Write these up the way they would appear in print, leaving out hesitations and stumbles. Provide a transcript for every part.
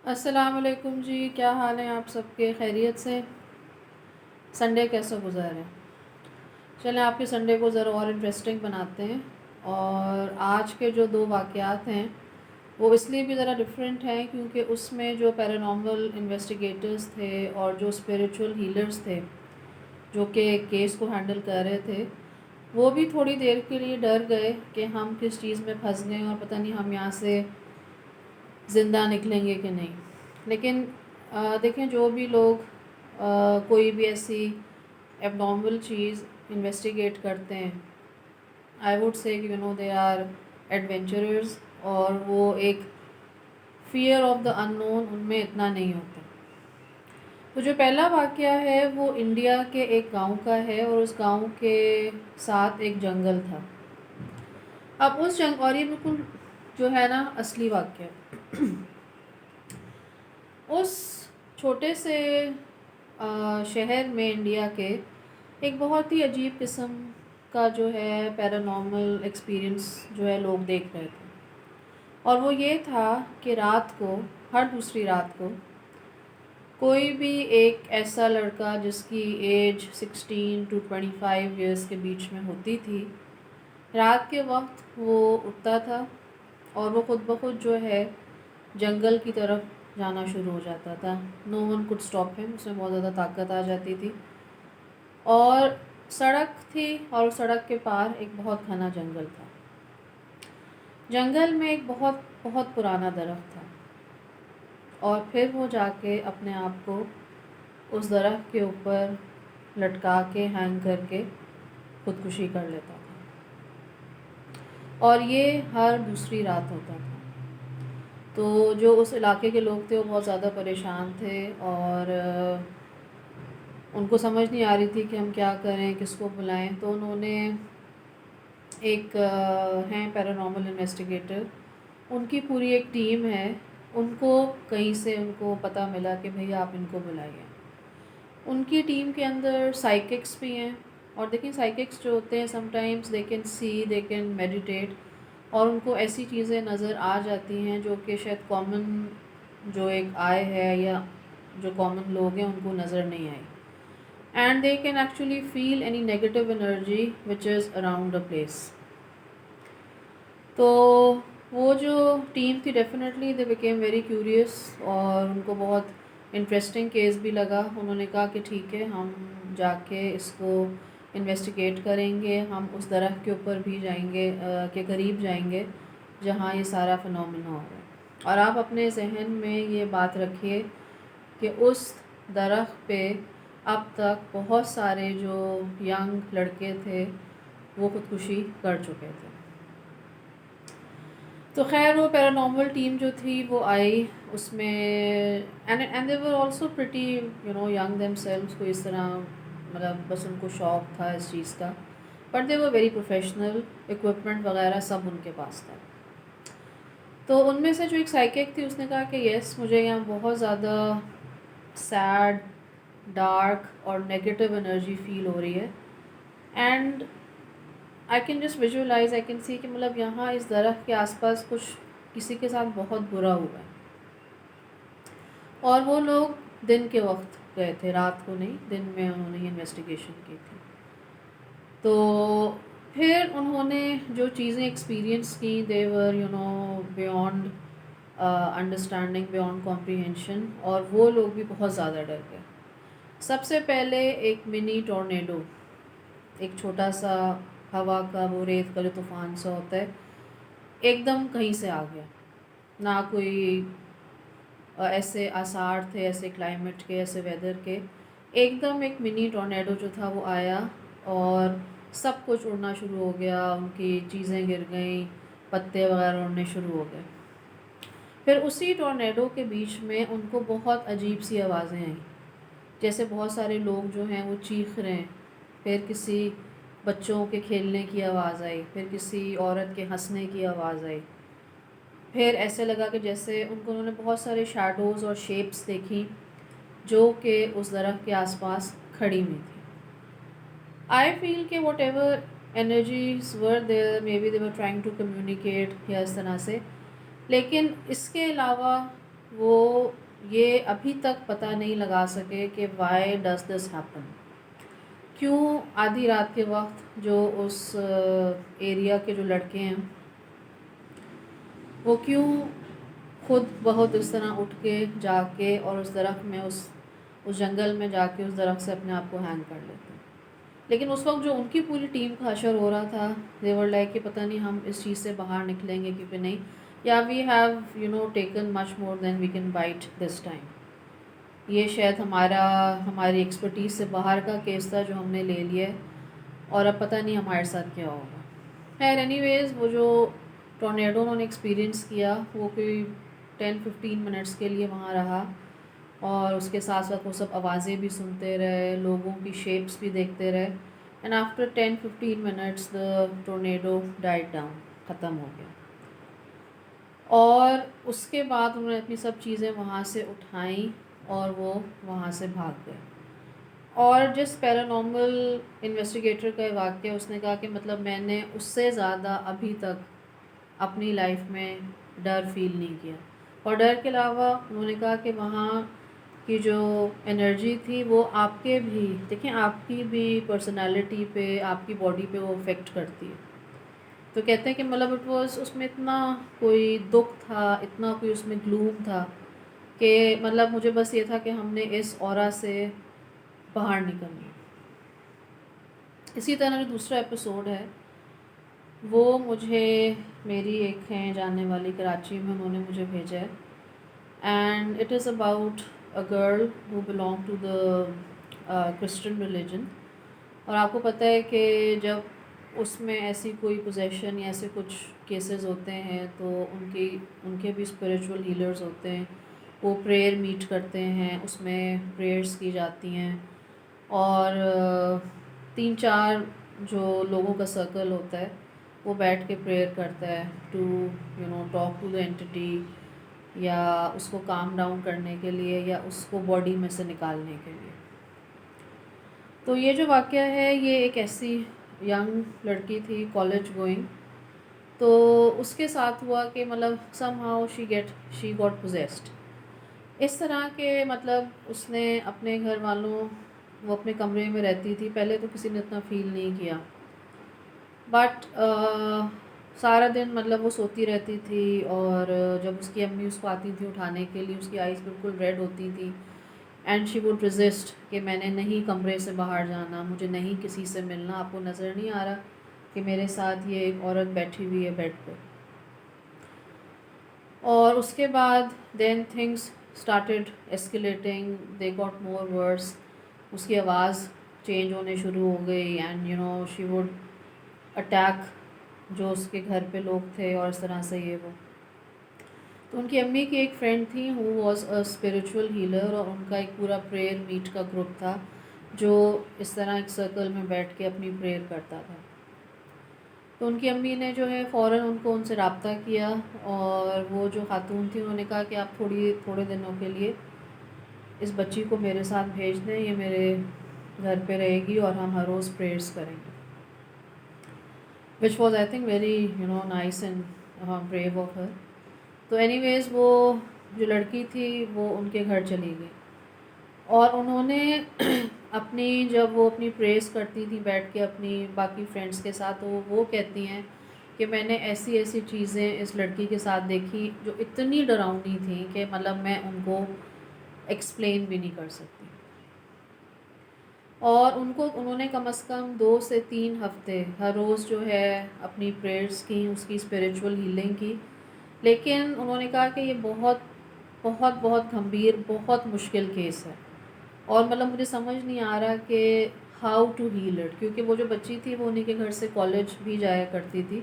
السلام علیکم جی، کیا حال ہیں آپ سب کے؟ خیریت سے؟ سنڈے کیسا گزارے؟ چلیں آپ کے سنڈے کو ذرا اور انٹرسٹنگ بناتے ہیں۔ اور آج کے جو دو واقعات ہیں وہ اس لیے بھی ذرا ڈفرینٹ ہیں کیونکہ اس میں جو پیرانارمل انویسٹیگیٹرز تھے اور جو اسپریچول ہیلرز تھے جو کہ کیس کو ہینڈل کر رہے تھے، وہ بھی تھوڑی دیر کے لیے ڈر گئے کہ ہم کس چیز میں پھنس گئے اور پتہ نہیں ہم یہاں سے زندہ نکلیں گے کہ نہیں۔ لیکن دیکھیں، جو بھی لوگ کوئی بھی ایسی ایب نارمل چیز انویسٹیگیٹ کرتے ہیں، I would say they are ایڈونچررز، اور وہ ایک فیئر آف دا ان نون ان میں اتنا نہیں ہوتا۔ تو جو پہلا واقعہ ہے وہ انڈیا کے ایک گاؤں کا ہے، اور اس گاؤں کے ساتھ ایک جنگل تھا۔ اب اس اور یہ بالکل جو ہے نا اصلی واقعہ، اس چھوٹے سے شہر میں انڈیا کے ایک بہت ہی عجیب قسم کا جو ہے پیرانارمل ایکسپیرئنس جو ہے لوگ دیکھ رہے تھے، اور وہ یہ تھا کہ رات کو، ہر دوسری رات کو، کوئی بھی ایک ایسا لڑکا جس کی ایج 16 to 25 ایئرس کے بیچ میں ہوتی تھی، رات کے وقت وہ اٹھتا تھا اور وہ خود بخود جو ہے جنگل کی طرف جانا شروع ہو جاتا تھا۔ نو ون کوڈ اسٹاپ ہم، اس میں بہت زیادہ طاقت آ جاتی تھی، اور سڑک تھی اور سڑک کے پار ایک بہت گھنا جنگل تھا۔ جنگل میں ایک بہت بہت پرانا درخت تھا، اور پھر وہ جا کے اپنے آپ کو اس درخت کے اوپر لٹکا کے ہینگ کر کے خودکشی کر لیتا تھا، اور یہ ہر دوسری رات ہوتا تھا۔ تو جو اس علاقے کے لوگ تھے وہ بہت زیادہ پریشان تھے، اور ان کو سمجھ نہیں آ رہی تھی کہ ہم کیا کریں، کس کو بلائیں۔ تو انہوں نے ایک ہیں پیرانارمل انویسٹیگیٹر، ان کی پوری ایک ٹیم ہے، ان کو کہیں سے ان کو پتہ ملا کہ بھئی آپ ان کو بلائیے۔ ان کی ٹیم کے اندر سائیککس بھی ہیں، اور دیکھیں سائیککس جو ہوتے ہیں some times they can see, they can meditate, اور ان کو ایسی چیزیں نظر آ جاتی ہیں جو کہ شاید کامن جو ایک آئے ہے یا جو کامن لوگ ہیں ان کو نظر نہیں آئی، and they can actually feel any negative energy which is around a place. تو وہ جو ٹیم تھی definitely they became very curious, اور ان کو بہت انٹرسٹنگ کیس بھی لگا۔ انہوں نے کہا کہ ٹھیک ہے، ہم جا کے اس کو انویسٹیگیٹ کریں گے، ہم اس درخت کے اوپر بھی جائیں گے، کے قریب جائیں گے جہاں یہ سارا فنومینا ہو رہا ہے۔ اور آپ اپنے ذہن میں یہ بات رکھیے کہ اس درخت پہ اب تک بہت سارے جو ینگ لڑکے تھے وہ خودکشی کر چکے تھے۔ تو خیر وہ پیرانارمل ٹیم جو تھی وہ آئی، اس میں and they were also pretty young them selves, کو اس طرح مطلب بس ان کو شوق تھا اس چیز کا، but they were very professional, equipment وغیرہ سب ان کے پاس تھا۔ تو ان میں سے جو ایک سائیکک تھی اس نے کہا کہ یس، مجھے یہاں بہت زیادہ سیڈ، ڈارک اور نیگیٹو انرجی فیل ہو رہی ہے، and I can just visualise, I can see کہ مطلب یہاں اس درخت کے آس پاس کچھ کسی کے ساتھ بہت برا ہوا ہے۔ اور وہ لوگ دن کے وقت گئے تھے، رات کو نہیں، دن میں انہوں نے انویسٹیگیشن کی تھی۔ تو پھر انہوں نے جو چیزیں ایکسپیرئنس کی، دے ور بیونڈ انڈرسٹینڈنگ، بیونڈ کمپریہینشن، اور وہ لوگ بھی بہت زیادہ ڈر گئے۔ سب سے پہلے ایک منی ٹورنیڈو، ایک چھوٹا سا ہوا کا وہ ریت کا جو طوفان سا ہوتا ہے، ایک دم کہیں سے آ گیا، نہ کوئی ایسے آثار تھے، ایسے کلائمیٹ کے، ایسے ویدر کے، ایک دم ایک منی ٹورنیڈو جو تھا وہ آیا، اور سب کچھ اڑنا شروع ہو گیا، ان کی چیزیں گر گئیں، پتے وغیرہ اڑنے شروع ہو گئے۔ پھر اسی ٹورنیڈو کے بیچ میں ان کو بہت عجیب سی آوازیں آئیں، جیسے بہت سارے لوگ جو ہیں وہ چیخ رہے ہیں، پھر کسی بچوں کے کھیلنے کی آواز آئی، پھر کسی عورت کے ہنسنے کی آواز آئی، پھر ایسے لگا کہ جیسے انہوں نے بہت سارے شیڈوز اور شیپس دیکھی جو کہ اس درخت کے آس پاس کھڑی ہوئی تھی۔ آئی فیل کہ whatever energies were there, may be they were trying to communicate یا اس طرح سے، لیکن اس کے علاوہ وہ یہ ابھی تک پتہ نہیں لگا سکے کہ وائی ڈز دس ہیپن، کیوں آدھی رات کے وقت جو اس ایریا کے جو لڑکے ہیں وہ کیوں خود بہت اس طرح اٹھ کے جا کے اور اس درخت میں اس جنگل میں جا کے اس درخت سے اپنے آپ کو ہینگ کر لیتے ہیں. لیکن اس وقت جو ان کی پوری ٹیم کا حشر ہو رہا تھا دے ور لائک کہ پتہ نہیں ہم اس چیز سے باہر نکلیں گے کہ نہیں، یا we have taken much more than we can bite this time. یہ شاید ہماری ایکسپرٹیز سے باہر کا کیس تھا جو ہم نے لے لیا ہے، اور اب پتہ نہیں ہمارے ساتھ کیا ہوگا. خیر اینی ویز وہ جو ٹورنیڈو انہوں نے ایکسپیرئنس کیا وہ کوئی 10-15 منٹس کے لیے وہاں رہا، اور اس کے ساتھ ساتھ وہ سب آوازیں بھی سنتے رہے، لوگوں کی شیپس بھی دیکھتے رہے. And after 10-15 minutes the tornado diet down, ختم ہو گیا. اور اس کے بعد انہوں نے اپنی سب چیزیں وہاں سے اٹھائیں اور وہ وہاں سے بھاگ گئے. اور جس پیرانارمل انویسٹیگیٹر کا واقعہ اس نے کہا کہ مطلب میں نے اس سے زیادہ ابھی تک اپنی لائف میں ڈر فیل نہیں کیا. اور ڈر کے علاوہ انہوں نے کہا کہ وہاں کی جو انرجی تھی وہ آپ کے بھی دیکھیں آپ کی بھی پرسنالٹی پہ، آپ کی باڈی پہ وہ افیکٹ کرتی ہے. تو کہتے ہیں کہ مطلب اٹ واز اس میں اتنا کوئی دکھ تھا، اتنا کوئی اس میں گلوم تھا کہ مطلب مجھے بس یہ تھا کہ ہم نے اس اورا سے باہر نکلنا. اسی طرح جو دوسرا ایپیسوڈ ہے وہ مجھے میری ایک ہیں جاننے والی کراچی میں، انہوں نے مجھے بھیجا ہے. And it is about a girl who belong to the Christian religion. اور آپ کو پتہ ہے کہ جب اس میں ایسی کوئی پوزیشن یا ایسے کچھ کیسز ہوتے ہیں تو ان کے بھی اسپریچول ہیلرز ہوتے ہیں، وہ پریئر میٹ کرتے ہیں، اس میں پریئرز کی جاتی ہیں، اور 3-4 جو لوگوں کا سرکل ہوتا ہے وہ بیٹھ کے پریئر کرتا ہے to talk to the entity, یا اس کو کام ڈاؤن کرنے کے لیے، یا اس کو باڈی میں سے نکالنے کے لیے. تو یہ جو واقعہ ہے یہ ایک ایسی ینگ لڑکی تھی کالج گوئنگ، تو اس کے ساتھ ہوا کہ مطلب somehow she got possessed. اس طرح کے مطلب اس نے اپنے گھر والوں، وہ اپنے کمرے میں رہتی تھی، پہلے تو کسی نے اتنا فیل نہیں کیا، بٹ سارا دن مطلب وہ سوتی رہتی تھی، اور جب اس کی امی اس کو آتی تھی اٹھانے کے لیے اس کی آئیز بالکل ریڈ ہوتی تھی. اینڈ شی وڈ ریزسٹ کہ میں نے نہیں کمرے سے باہر جانا، مجھے نہیں کسی سے ملنا. آپ کو نظر نہیں آ رہا کہ میرے ساتھ یہ ایک عورت بیٹھی ہوئی ہے بیڈ پہ. اور اس کے بعد then things started escalating, they got more worse. اس کی آواز چینج ہونے شروع ہو گئی، اینڈ شی وڈ اٹیک جو اس کے گھر پہ لوگ تھے، اور اس طرح سے یہ وہ. تو ان کی امی کی ایک فرینڈ تھی who was a spiritual healer, اور ان کا ایک پورا پریئر میٹ کا گروپ تھا جو اس طرح ایک سرکل میں بیٹھ کے اپنی پریئر کرتا تھا. تو ان کی امی نے جو ہے فوراً ان سے رابطہ کیا، اور وہ جو خاتون تھی انہوں نے کہا کہ آپ تھوڑے دنوں کے لیے اس بچی کو میرے ساتھ بھیج دیں، یہ میرے گھر پہ رہے گی اور ہم ہر روز پریئرس کریں گے. Which was I think very nice and brave of her. تو اینی ویز وہ جو لڑکی تھی وہ ان کے گھر چلی گئی، اور انہوں نے جب وہ اپنی پریئرس کرتی تھی بیٹھ کے اپنی باقی فرینڈس کے ساتھ، تو وہ کہتی ہیں کہ میں نے ایسی ایسی چیزیں اس لڑکی کے ساتھ دیکھی جو اتنی ڈراؤنی تھیں کہ مطلب میں ان کو ایکسپلین بھی نہیں کر سکتی. اور انہوں نے کم از کم 2 سے 3 ہفتے ہر روز جو ہے اپنی پریئرس کی، اس کی اسپریچول ہیلنگ کی. لیکن انہوں نے کہا کہ یہ بہت بہت بہت گھمبیر، بہت مشکل کیس ہے، اور مطلب مجھے سمجھ نہیں آ رہا کہ ہاؤ ٹو ہیل اٹ. کیونکہ وہ جو بچی تھی وہ انہیں کے گھر سے کالج بھی جایا کرتی تھی.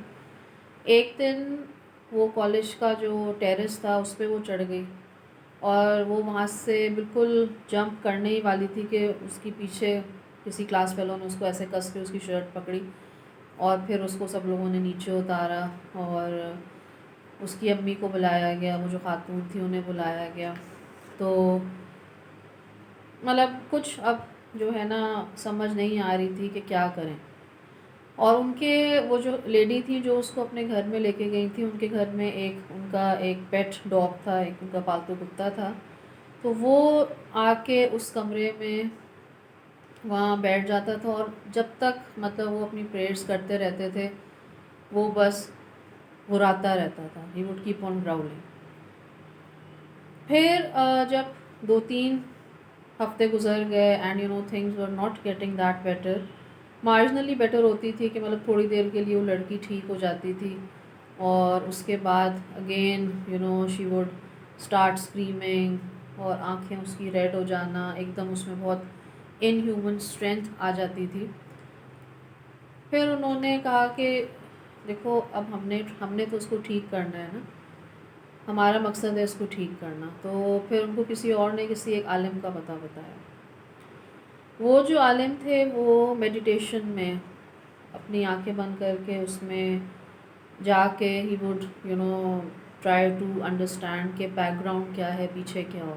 ایک دن وہ کالج کا جو ٹیرس تھا اس پہ وہ چڑھ گئی، اور وہ وہاں سے بالکل جمپ کرنے ہی والی تھی کہ اس کی پیچھے کسی کلاس فیلو نے اس کو ایسے کس کے اس کی شرٹ پکڑی، اور پھر اس کو سب لوگوں نے نیچے اتارا، اور اس کی امی کو بلایا گیا، وہ جو خاتون تھی انہیں بلایا گیا. تو مطلب کچھ اب جو ہے نا سمجھ نہیں آ رہی تھی کہ کیا کریں. اور ان کے وہ جو لیڈی تھی جو اس کو اپنے گھر میں لے کے گئی تھی، ان کے گھر میں ان کا ایک پیٹ ڈاگ تھا، ایک ان کا پالتو کتا تھا. تو وہ آ کے اس کمرے میں وہاں بیٹھ جاتا تھا، اور جب تک مطلب وہ اپنی پریئرس کرتے رہتے تھے وہ بس گراتا رہتا تھا. He would keep on growling. پھر جب 2-3 ہفتے گزر گئے and things were not getting that better, marginally better ہوتی تھی کہ مطلب تھوڑی دیر کے لیے وہ لڑکی ٹھیک ہو جاتی تھی، اور اس کے بعد again she would start screaming, اور آنکھیں اس کی ریڈ ہو جانا، ایک دم اس میں بہت ان ہیومن اسٹرینتھ آ جاتی تھی. پھر انہوں نے کہا کہ دیکھو اب ہم نے تو اس کو ٹھیک کرنا ہے نا، ہمارا مقصد ہے اس کو ٹھیک کرنا. تو پھر ان کو کسی اور نے کسی ایک عالم کا پتہ بتایا. وہ جو عالم تھے وہ میڈیٹیشن میں اپنی آنکھیں بند کر کے اس میں جا کے he would try to understand کہ بیک گراؤنڈ کیا ہے، پیچھے کیا ہو.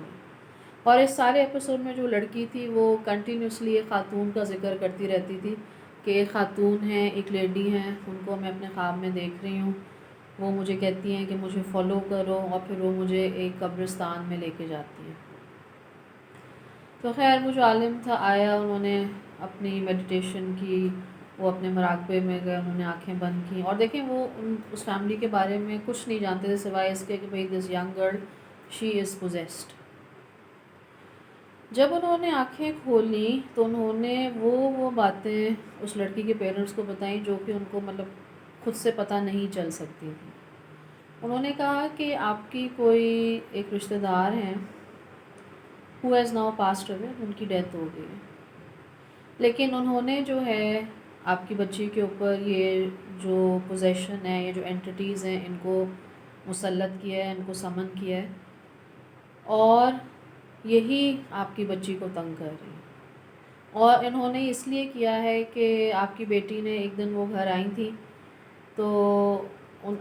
اور اس سارے ایپیسوڈ میں جو لڑکی تھی وہ کنٹینیوسلی ایک خاتون کا ذکر کرتی رہتی تھی کہ ایک خاتون ہیں، ایک لیڈی ہیں، ان کو میں اپنے خواب میں دیکھ رہی ہوں، وہ مجھے کہتی ہیں کہ مجھے فالو کرو، اور پھر وہ مجھے ایک قبرستان میں لے کے جاتی ہیں. تو خیر وہ جو عالم تھا آیا، انہوں نے اپنی میڈیٹیشن کی، وہ اپنے مراقبے میں گئے، انہوں نے آنکھیں بند کی، اور دیکھیں وہ اس فیملی کے بارے میں کچھ نہیں جانتے تھے سوائے اس کے کہ بھئی دس ینگ گرل شی از پوزیسڈ. جب انہوں نے آنکھیں کھولیں تو انہوں نے وہ باتیں اس لڑکی کے پیرنٹس کو بتائیں جو کہ ان کو مطلب خود سے پتہ نہیں چل سکتی تھی. انہوں نے کہا کہ آپ کی کوئی ایک رشتہ دار ہیں who has now passed away، ان کی ڈیتھ ہو گئی ہے، لیکن انہوں نے جو ہے آپ کی بچی کے اوپر یہ جو پوزیشن ہے، یہ جو اینٹیٹیز ہیں، ان کو مسلط کیا ہے، ان کو سمن کیا ہے، اور یہی آپ کی بچی کو تنگ کر رہی ہے. اور انہوں نے اس لیے کیا ہے کہ آپ کی بیٹی نے ایک دن وہ گھر آئی تھی، تو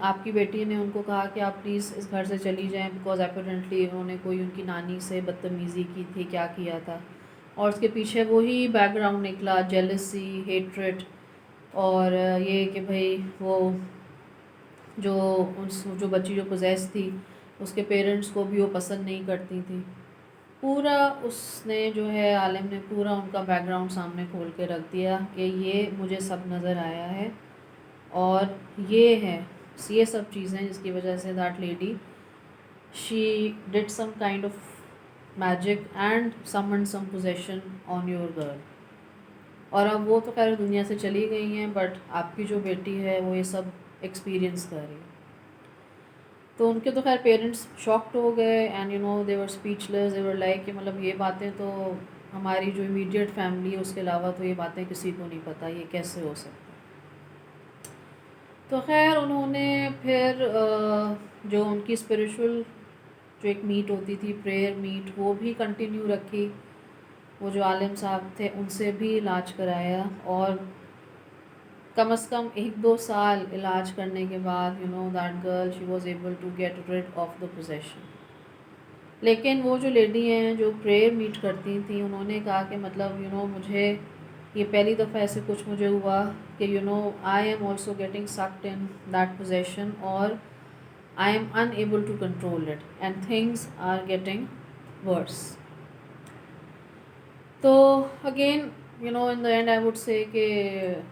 آپ کی بیٹی نے ان کو کہا کہ آپ پلیز اس گھر سے چلی جائیں، بیکاز اپیرنٹلی انہوں نے کوئی ان کی نانی سے بدتمیزی کی تھی، کیا کیا تھا، اور اس کے پیچھے وہی بیک گراؤنڈ نکلا، جیلسی، ہیٹریٹ، اور یہ کہ بھئی وہ جو بچی جو پوزیس تھی اس کے پیرنٹس کو بھی وہ پسند نہیں کرتی تھی. پورا اس نے جو ہے عالم نے پورا ان کا بیک گراؤنڈ سامنے کھول کے رکھ دیا کہ یہ مجھے سب نظر آیا ہے، اور یہ سب چیزیں جس کی وجہ سے that lady she did some kind of magic and summon some possession on your girl. اور اب وہ تو خیر دنیا سے چلی گئی ہیں، بٹ آپ کی جو بیٹی ہے وہ یہ سب ایکسپیرینس کر رہی ہے. تو ان کے تو خیر پیرنٹس شاکڈ ہو گئے، and they were speech less, they were like کہ مطلب یہ باتیں تو ہماری جو امیڈیٹ فیملی ہے اس کے علاوہ تو یہ باتیں کسی کو نہیں پتہ، یہ کیسے ہو سکتا. تو خیر انہوں نے پھر جو ان کی اسپریچول جو ایک میٹ ہوتی تھی، پریئر میٹ، وہ بھی کنٹینیو رکھی. وہ جو عالم صاحب تھے ان سے بھی علاج کرایا، اور کم از کم 1-2 سال علاج کرنے کے بعد that girl she was able to get rid of the position. لیکن وہ جو لیڈی ہیں جو پریئر میٹ کرتی تھیں، انہوں نے کہا کہ مطلب مجھے یہ پہلی دفعہ ایسے کچھ مجھے ہوا کہ I am also getting sucked in that possession, اور I am unable to control it and things are getting worse. تو again in the end I would say کہ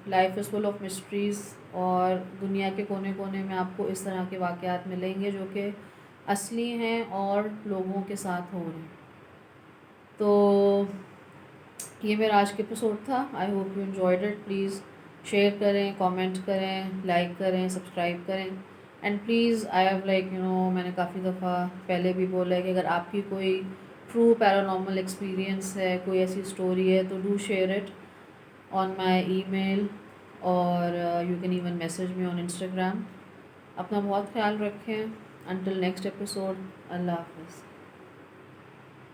life is full of mysteries, اور دنیا کے کونے کونے میں آپ کو اس طرح کے واقعات ملیں گے جو کہ اصلی ہیں اور لوگوں کے ساتھ ہو رہے ہیں. تو یہ میرا آج کا ایپیسوڈ تھا. I hope you enjoyed it. Please share کریں، کامنٹ کریں، لائک کریں، سبسکرائب کریں، and please I have like میں نے کافی دفعہ پہلے بھی بولا ہے کہ اگر آپ کی کوئی ٹرو پیرانارمل ایکسپیرینس ہے، کوئی ایسی اسٹوری ہے، تو ڈو شیئر اٹ آن مائی ای میل، اور you can even message me on Instagram. اپنا بہت خیال رکھیں. Until next episode. اللہ حافظ.